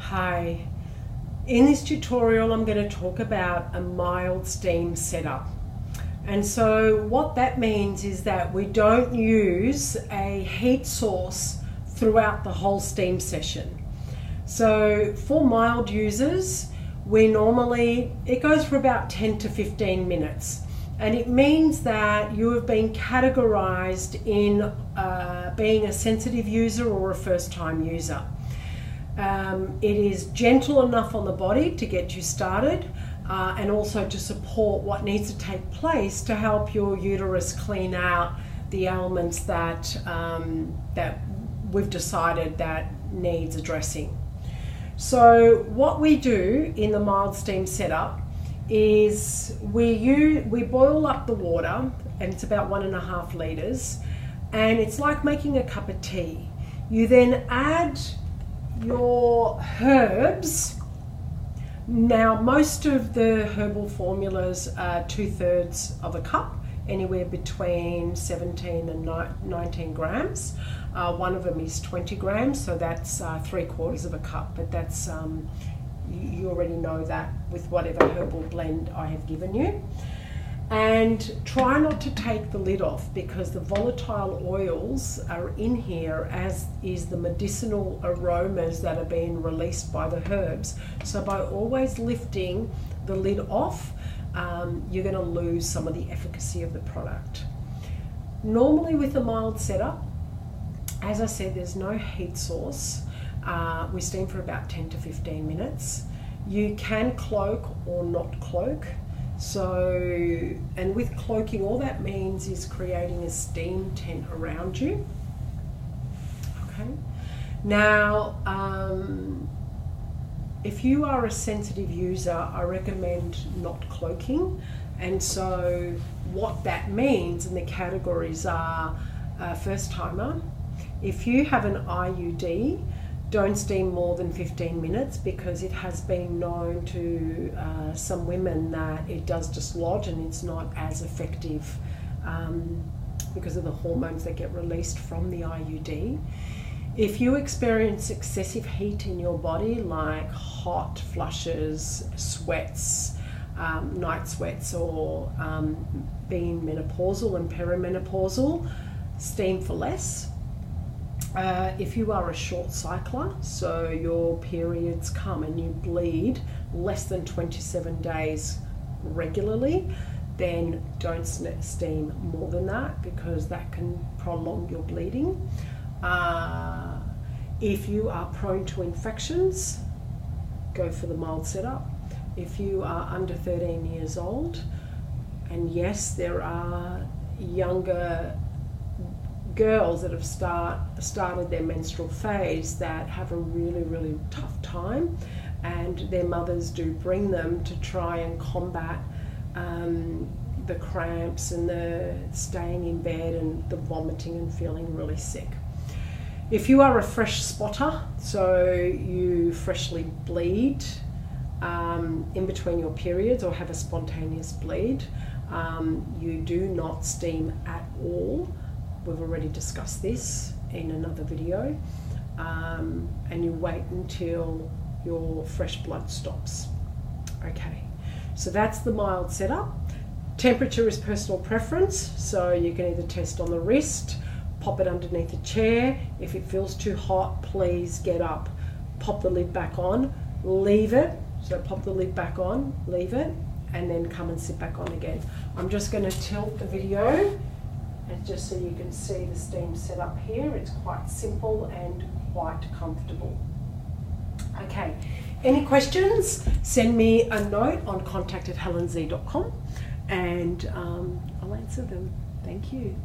Hi, in this tutorial I'm going to talk about a mild steam setup. And so what that means is that we don't use a heat source throughout the whole steam session. So for mild users, it goes for about 10 to 15 minutes. And it means that you have been categorized in being a sensitive user or a first-time user. It is gentle enough on the body to get you started and also to support what needs to take place to help your uterus clean out the ailments that, that we've decided that needs addressing. So what we do in the mild steam setup is we boil up the water, and it's about 1.5 liters, and it's like making a cup of tea. You then add your herbs. Now most of the herbal formulas are 2/3 of a cup, anywhere between 17 and 19 grams. One of them is 20 grams, so that's 3/4 of a cup, but that's you already know that with whatever herbal blend I have given you. And try not to take the lid off, because the volatile oils are in here, as is the medicinal aromas that are being released by the herbs. So by always lifting the lid off, you're going to lose some of the efficacy of the product. Normally with a mild setup, as I said, there's no heat source. We steam for about 10 to 15 minutes. You can cloak or not cloak. So, and with cloaking, all that means is creating a steam tent around you. Okay. Now, if you are a sensitive user, I recommend not cloaking. And so what that means, and the categories are first timer. If you have an IUD, don't steam more than 15 minutes, because it has been known to some women that it does dislodge and it's not as effective because of the hormones that get released from the IUD. If you experience excessive heat in your body, like hot flushes, sweats, night sweats, or being menopausal and perimenopausal, steam for less. If you are a short cycler, so your periods come and you bleed less than 27 days regularly, then don't steam more than that, because that can prolong your bleeding. If you are prone to infections, go for the mild setup. If you are under 13 years old, and yes, there are younger girls that have started their menstrual phase that have a really tough time, and their mothers do bring them to try and combat the cramps and the staying in bed and the vomiting and feeling really sick. If you are a fresh spotter, so you freshly bleed in between your periods or have a spontaneous bleed, you do not steam at all. We've already discussed this in another video, and you wait until your fresh blood stops. Okay, so that's the mild setup. Temperature is personal preference, so you can either test on the wrist, pop it underneath a chair. If it feels too hot, please get up, pop the lid back on, leave it. So pop the lid back on, leave it, and then come and sit back on again. I'm just going to tilt the video, and just so you can see the steam setup here. It's quite simple and quite comfortable. Okay, any questions? Send me a note on contact@helenz.com, and I'll answer them. Thank you.